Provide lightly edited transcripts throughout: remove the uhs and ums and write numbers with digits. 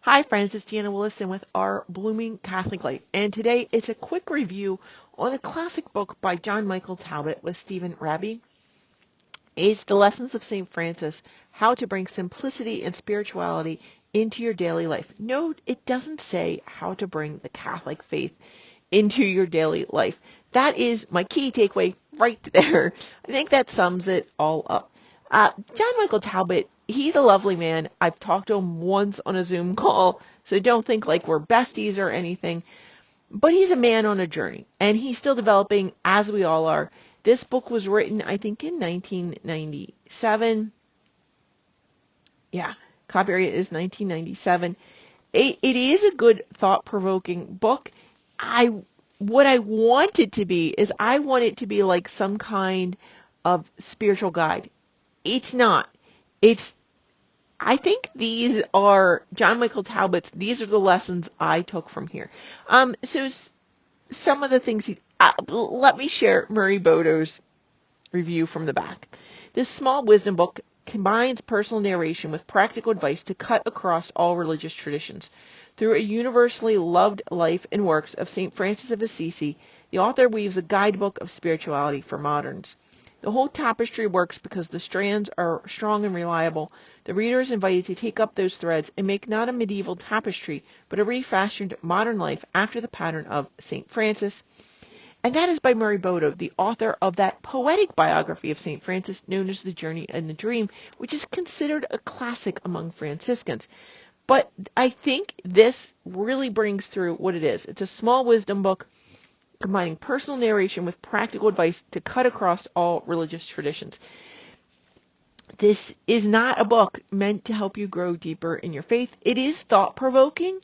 Hi friends, it's Deanna Willison with Our Blooming Catholic Life, and today it's a quick review on a classic book by John Michael Talbot with Stephen Raby. It's The Lessons of St. Francis, How to Bring Simplicity and Spirituality into Your Daily Life. Note, it doesn't say how to bring the Catholic faith into your daily life. That is my key takeaway right there. I think that sums it all up. John Michael Talbot, he's a lovely man. I've talked to him once on a Zoom call, so don't think like we're besties or anything. But he's a man on a journey, and he's still developing, as we all are. This book was written, I think, in 1997. Yeah, copyright is 1997. It is a good, thought-provoking book. What I want it to be is I want it to be like some kind of spiritual guide. It's not. I think these are John Michael Talbot's. These are the lessons I took from here. So some of the things let me share Murray Bodo's review from the back. This small wisdom book combines personal narration with practical advice to cut across all religious traditions. Through a universally loved life and works of St. Francis of Assisi, the author weaves a guidebook of spirituality for moderns. The whole tapestry works because the strands are strong and reliable. The reader is invited to take up those threads and make not a medieval tapestry, but a refashioned modern life after the pattern of St. Francis. And that is by Murray Bodo, the author of that poetic biography of St. Francis known as The Journey and the Dream, which is considered a classic among Franciscans. But I think this really brings through what it is. It's a small wisdom book combining personal narration with practical advice to cut across all religious traditions. This is not a book meant to help you grow deeper in your faith. It is thought-provoking.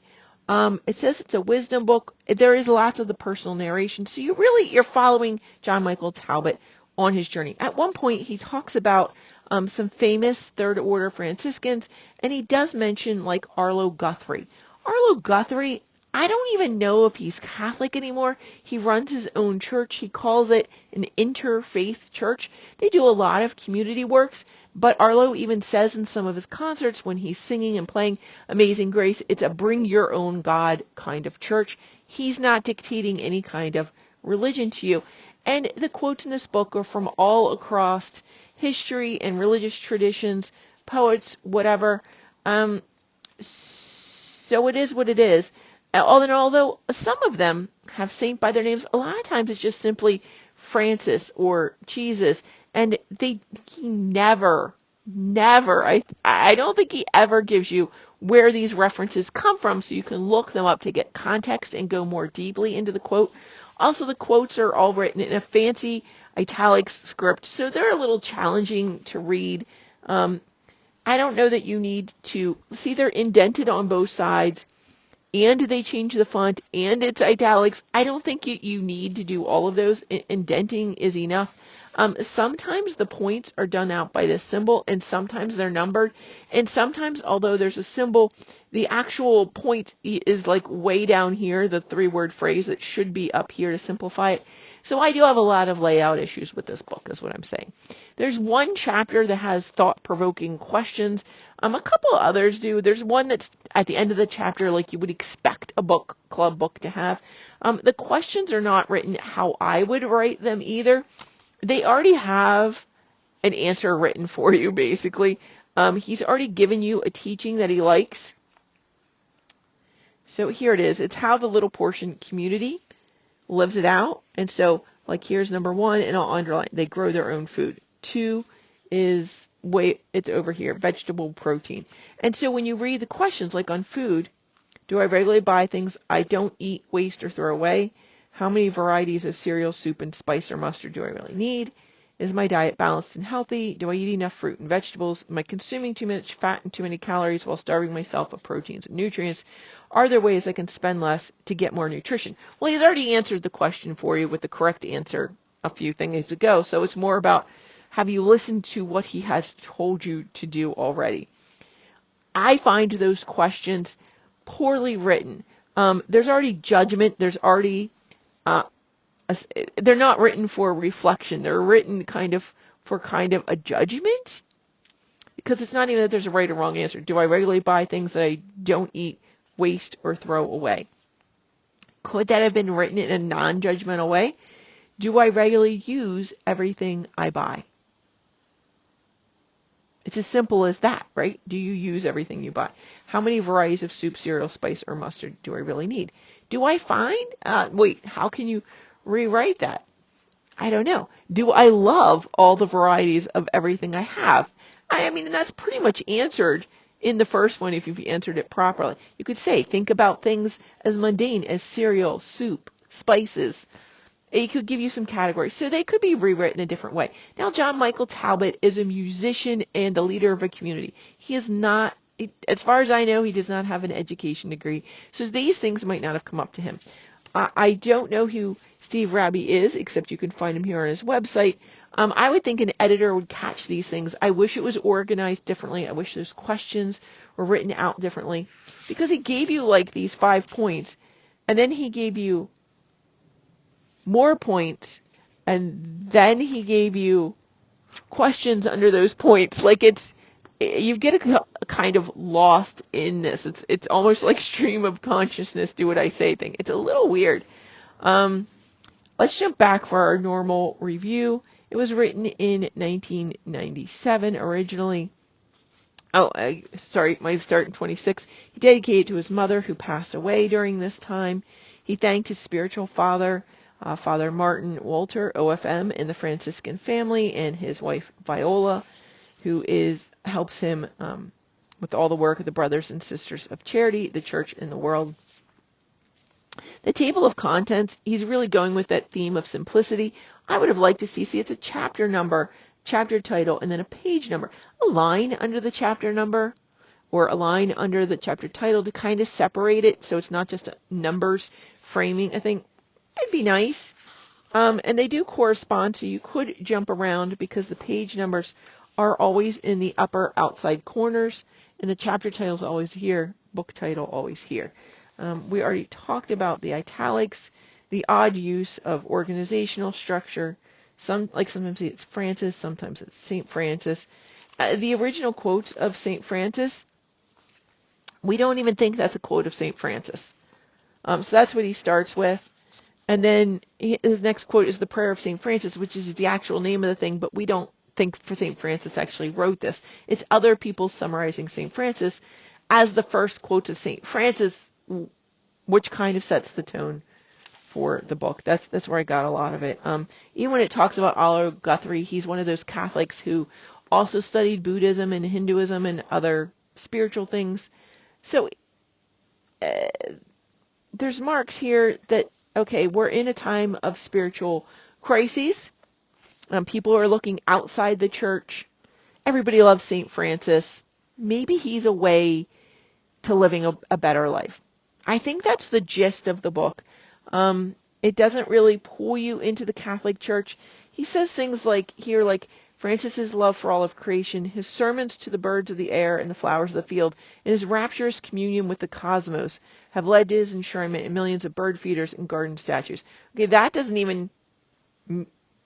It says it's a wisdom book. There is lots of the personal narration. So you're following John Michael Talbot on his journey. At one point, he talks about some famous Third Order Franciscans, and he does mention like Arlo Guthrie. Arlo Guthrie, I don't even know if he's Catholic anymore. He runs his own church. He calls it an interfaith church. They do a lot of community works, but Arlo even says in some of his concerts when he's singing and playing Amazing Grace, it's a bring your own God kind of church. He's not dictating any kind of religion to you. And the quotes in this book are from all across history and religious traditions, poets, whatever. So it is what it is. Although some of them have saint by their names, a lot of times it's just simply Francis or Jesus, and he never, I don't think he ever gives you where these references come from, so you can look them up to get context and go more deeply into the quote. Also, the quotes are all written in a fancy italics script, so they're a little challenging to read. I don't know that you need to see they're indented on both sides, and they change the font, and it's italics. I don't think you need to do all of those. Indenting is enough. Sometimes the points are done out by this symbol, and sometimes they're numbered. And sometimes, although there's a symbol, the actual point is like way down here, the three-word phrase that should be up here to simplify it. So I do have a lot of layout issues with this book, is what I'm saying. There's one chapter that has thought-provoking questions. A couple others do. There's one that's at the end of the chapter like you would expect a book club book to have. The questions are not written how I would write them either. They already have an answer written for you, basically. He's already given you a teaching that he likes. So here it is. It's how the little portion community lives it out. And so, like, here's number 1, and I'll underline. They grow their own food. 2 is, it's over here, vegetable protein. And so when you read the questions, like on food, do I regularly buy things I don't eat, waste, or throw away? How many varieties of cereal, soup, and spice or mustard do I really need? Is my diet balanced and healthy? Do I eat enough fruit and vegetables? Am I consuming too much fat and too many calories while starving myself of proteins and nutrients? Are there ways I can spend less to get more nutrition? Well, he's already answered the question for you with the correct answer a few things ago, so it's more about have you listened to what he has told you to do already? I find those questions poorly written. There's already judgment. There's already they're not written for reflection. They're written for a judgment, because it's not even that there's a right or wrong answer. Do I regularly buy things that I don't eat, waste, or throw away. Could that have been written in a non-judgmental way? Do I regularly use everything I buy? It's as simple as that, right? Do you use everything you buy? How many varieties of soup, cereal, spice, or mustard do I really need? Do I find? How can you rewrite that? I don't know. Do I love all the varieties of everything I have? I mean, that's pretty much answered in the first one if you've answered it properly. You could say, think about things as mundane as cereal, soup, spices. It could give you some categories. So they could be rewritten a different way. Now, John Michael Talbot is a musician and the leader of a community. He is not, as far as I know, he does not have an education degree. So these things might not have come up to him. I don't know who Steve Raby is, except you can find him here on his website. I would think an editor would catch these things. I wish it was organized differently. I wish those questions were written out differently. Because he gave you like these 5 points, and then he gave you more points, and then he gave you questions under those points. Like you get a kind of lost in this. It's almost like stream of consciousness, do what I say thing. It's a little weird. Let's jump back for our normal review. It was written in 1997 originally. Might start in 26. He dedicated to his mother who passed away during this time. He thanked his spiritual father, Father Martin Walter, OFM, in the Franciscan family, and his wife Viola, who helps him with all the work of the Brothers and Sisters of Charity, the church in the world. The table of contents, he's really going with that theme of simplicity. I would have liked to see it's a chapter number, chapter title, and then a page number. A line under the chapter number or a line under the chapter title to kind of separate it so it's not just numbers framing. I think it'd be nice. And they do correspond, so you could jump around because the page numbers are always in the upper outside corners, and the chapter title is always here, book title always here. We already talked about the italics, the odd use of organizational structure. Sometimes it's Francis, sometimes it's St. Francis. The original quote of St. Francis, we don't even think that's a quote of St. Francis. So that's what he starts with. And then his next quote is the prayer of St. Francis, which is the actual name of the thing, but we don't think St. Francis actually wrote this. It's other people summarizing St. Francis as the first quote of St. Francis, which kind of sets the tone for the book. That's where I got a lot of it. Even when it talks about Oliver Guthrie, he's one of those Catholics who also studied Buddhism and Hinduism and other spiritual things. So there's marks here that, okay, we're in a time of spiritual crises. People are looking outside the church. Everybody loves St. Francis. Maybe he's a way to living a better life. I think that's the gist of the book. It doesn't really pull you into the Catholic Church. He says things like Francis's love for all of creation, his sermons to the birds of the air and the flowers of the field, and his rapturous communion with the cosmos have led to his enshrinement in millions of bird feeders and garden statues. Okay, that doesn't even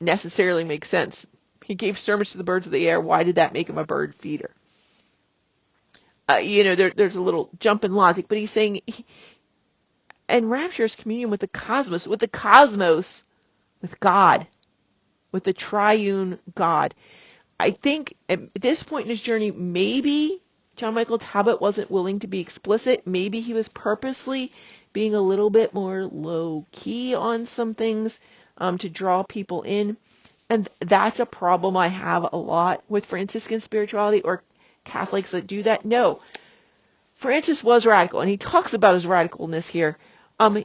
necessarily make sense. He gave sermons to the birds of the air. Why did that make him a bird feeder? There's a little jump in logic, but he's saying, and rapturous communion with the cosmos, with God, with the triune God. I think at this point in his journey, maybe John Michael Talbot wasn't willing to be explicit. Maybe he was purposely being a little bit more low-key on some things to draw people in. And that's a problem I have a lot with Franciscan spirituality or Catholics that do that. No, Francis was radical, and he talks about his radicalness here.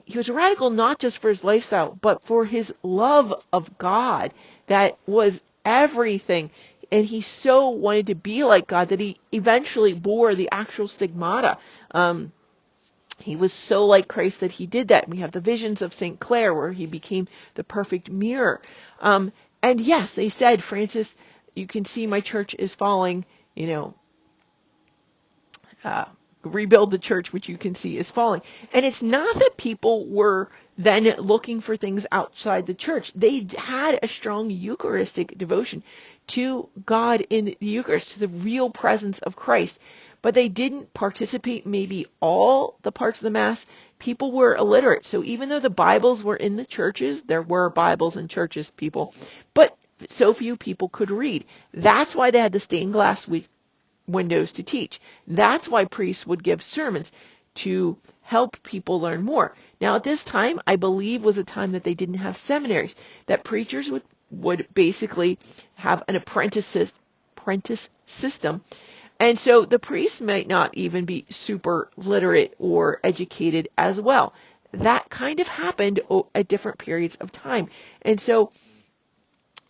He was radical not just for his lifestyle, but for his love of God. That was everything. And he so wanted to be like God that he eventually bore the actual stigmata. He was so like Christ that he did that. We have the visions of St. Clare where he became the perfect mirror. And yes, they said, Francis, you can see my church is falling, rebuild the church, which you can see is falling. And it's not that people were then looking for things outside the church. They had a strong Eucharistic devotion to God in the Eucharist, to the real presence of Christ. but they didn't participate maybe all the parts of the Mass. People were illiterate. So even though the Bibles were in the churches, there were Bibles in churches, people, but so few people could read. That's why they had the stained glass windows to teach. That's why priests would give sermons to help people learn more. Now, at this time, I believe was a time that they didn't have seminaries, that preachers would basically have an apprentice system. And so the priests might not even be super literate or educated as well. That kind of happened at different periods of time. And so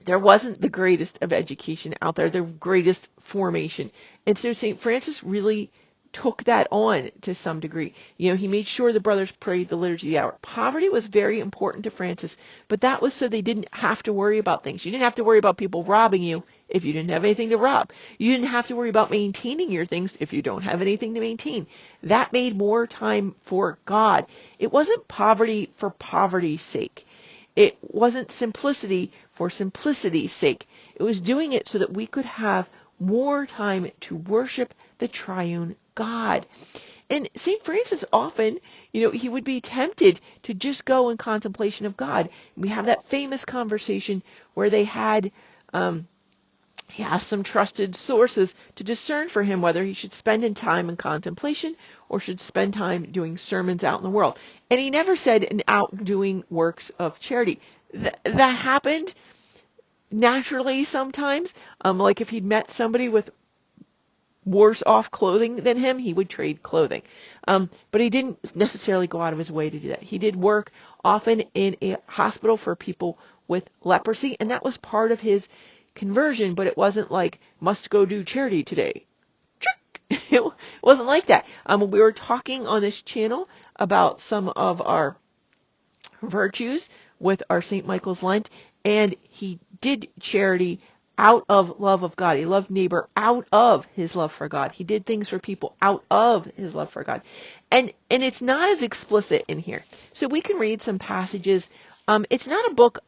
there wasn't the greatest of education out there, the greatest formation. And so St. Francis really took that on to some degree. You know, he made sure the brothers prayed the liturgy of the hour. Poverty was very important to Francis, but that was so they didn't have to worry about things. You didn't have to worry about people robbing you if you didn't have anything to rob. You didn't have to worry about maintaining your things if you don't have anything to maintain. That made more time for God. It wasn't poverty for poverty's sake. It wasn't simplicity for simplicity's sake. It was doing it so that we could have more time to worship the triune God. And St. Francis often, he would be tempted to just go in contemplation of God. We have that famous conversation where they had, he asked some trusted sources to discern for him whether he should spend time in contemplation or should spend time doing sermons out in the world. And he never said in out doing works of charity. That happened naturally sometimes. Like if he'd met somebody with worse off clothing than him, he would trade clothing. But he didn't necessarily go out of his way to do that. He did work often in a hospital for people with leprosy, and that was part of his conversion, but it wasn't like, must go do charity today. It wasn't like that. We were talking on this channel about some of our virtues with our St. Michael's Lent, and he did charity out of love of God. He loved neighbor out of his love for God. He did things for people out of his love for God. And it's not as explicit in here. So we can read some passages. It's not a book.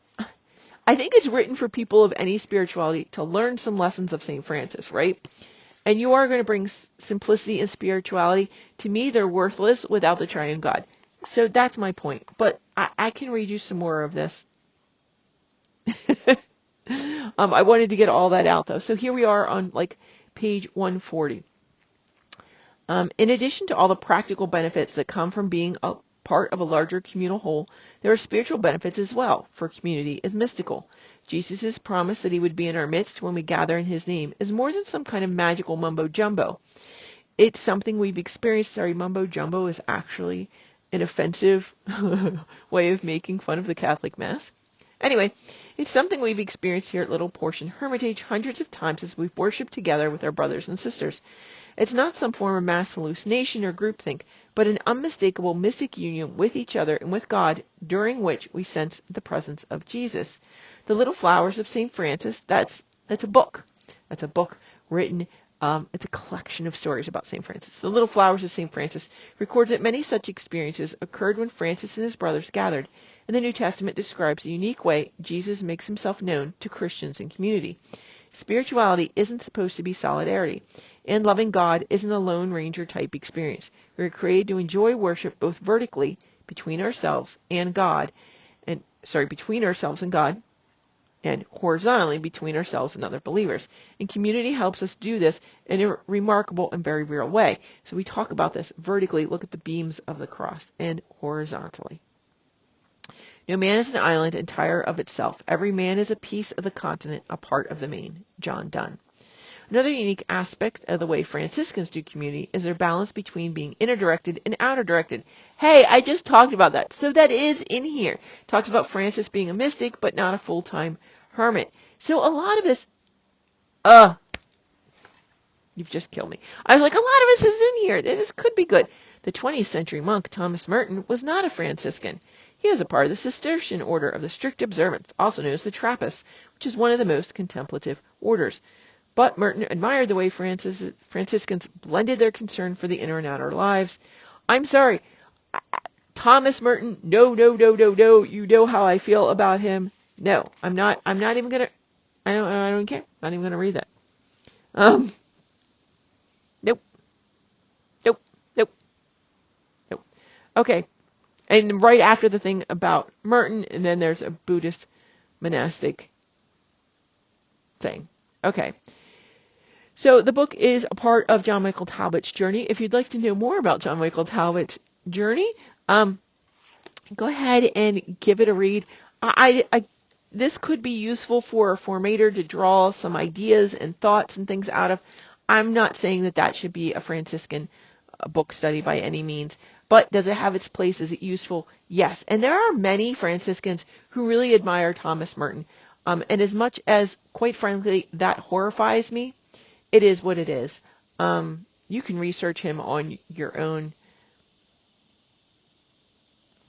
I think it's written for people of any spirituality to learn some lessons of St. Francis, right? And you are going to bring simplicity and spirituality. To me, they're worthless without the triune God. So that's my point. But I can read you some more of this. I wanted to get all that out, though. So here we are on page 140. In addition to all the practical benefits that come from being a part of a larger communal whole, there are spiritual benefits as well, for community is mystical. Jesus' promise that he would be in our midst when we gather in his name is more than some kind of magical mumbo-jumbo. It's something we've experienced. Sorry, mumbo-jumbo is actually an offensive way of making fun of the Catholic Mass. Anyway, it's something we've experienced here at Little Portion Hermitage hundreds of times as we've worshipped together with our brothers and sisters. It's not some form of mass hallucination or groupthink, but an unmistakable mystic union with each other and with God, during which we sense the presence of Jesus. The Little Flowers of St. Francis, that's a book. That's a book written, it's a collection of stories about St. Francis. The Little Flowers of St. Francis records that many such experiences occurred when Francis and his brothers gathered, and the New Testament describes the unique way Jesus makes himself known to Christians and community. Spirituality isn't supposed to be solidarity, and loving God isn't a Lone Ranger type experience. We are created to enjoy worship both vertically between ourselves and God, between ourselves and God, and horizontally between ourselves and other believers. And community helps us do this in a remarkable and very real way. So we talk about this vertically, look at the beams of the cross, and horizontally. No man is an island entire of itself. Every man is a piece of the continent, a part of the main. John Donne. Another unique aspect of the way Franciscans do community is their balance between being inner-directed and outer-directed. Hey, I just talked about that. So that is in here. Talks about Francis being a mystic, but not a full-time hermit. So a lot of this, you've just killed me. I was like, a lot of this is in here. This could be good. The 20th century monk, Thomas Merton, was not a Franciscan. He was a part of the Cistercian order of the strict observance, also known as the Trappists, which is one of the most contemplative orders. But Merton admired the way Franciscans blended their concern for the inner and outer lives. I'm sorry, Thomas Merton, no, you know how I feel about him. No, I'm not even gonna, I don't care. Not even gonna read that. Nope. Okay. And right after the thing about Merton, and then there's a Buddhist monastic thing. Okay. So the book is a part of John Michael Talbot's journey. If you'd like to know more about John Michael Talbot's journey, go ahead and give it a read. This could be useful for a formator to draw some ideas and thoughts and things out of. I'm not saying that should be a Franciscan book study by any means, but does it have its place? Is it useful? Yes. And there are many Franciscans who really admire Thomas Merton. And as much as, quite frankly, that horrifies me, it is what it is. You can research him on your own.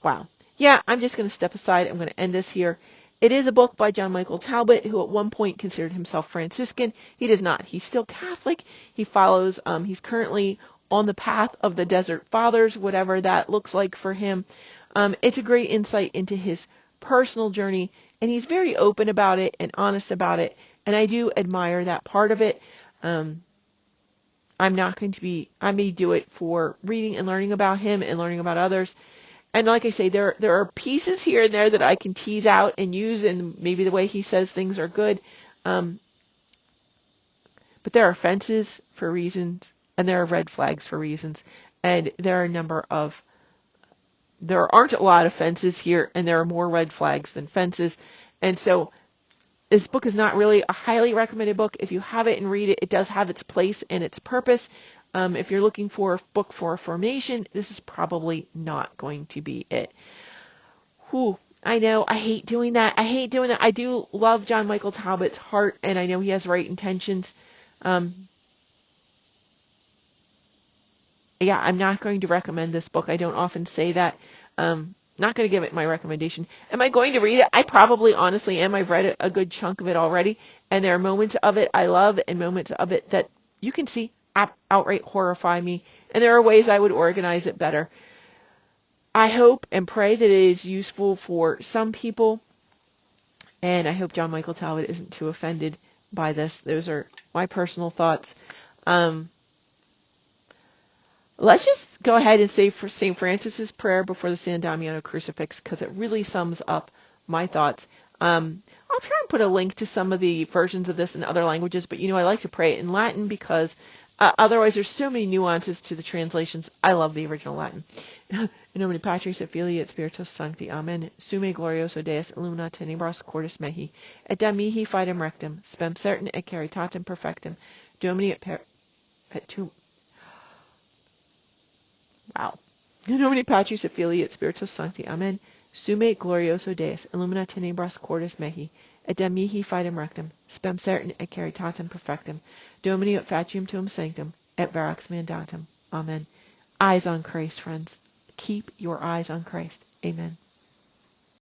Wow. Yeah, I'm just going to step aside. I'm going to end this here. It is a book by John Michael Talbot, who at one point considered himself Franciscan. He does not. He's still Catholic. He follows, he's currently on the path of the Desert Fathers, whatever that looks like for him. It's a great insight into his personal journey, and he's very open about it and honest about it, and I do admire that part of it. I'm not going to be, I may do it for reading and learning about him and learning about others. And like I say, there are pieces here and there that I can tease out and use, and maybe the way he says things are good. But there are fences for reasons, and there are red flags for reasons. And there aren't a lot of fences here, and there are more red flags than fences. And so this book is not really a highly recommended book. If you have it and read it, it does have its place and its purpose. If you're looking for a book for formation, this is probably not going to be it. Whew, I know, I hate doing that. I do love John Michael Talbot's heart, and I know he has right intentions. Yeah, I'm not going to recommend this book. I don't often say that. Not going to give it my recommendation. Am I going to read it? I probably honestly am. I've read a good chunk of it already, and there are moments of it I love and moments of it that you can see outright horrify me, and there are ways I would organize it better. I hope and pray that it is useful for some people, and I hope John Michael Talbot isn't too offended by this. Those are my personal thoughts. Let's just go ahead and say for St. Francis's prayer before the San Damiano crucifix, because it really sums up my thoughts. I'll try and put a link to some of the versions of this in other languages, but I like to pray it in Latin because otherwise there's so many nuances to the translations. I love the original Latin. In nomine Patris et Filii et Spiritus Sancti. Amen. Summe glorioso Deus illumina tenebras cordis mehi, et da mihi fidem rectum, spem certum et caritatem perfectum, Domini et tum. Wow. In nomine Patris et Filii et Spiritus Sancti. Amen. Summe glorioso Deus illumina tenebras cordis mehi, et da mihi fidem rectum, spem certum et caritatem perfectum, Domini et faciam tuum sanctum, et verax mandatum. Amen. Eyes on Christ, friends. Keep your eyes on Christ. Amen.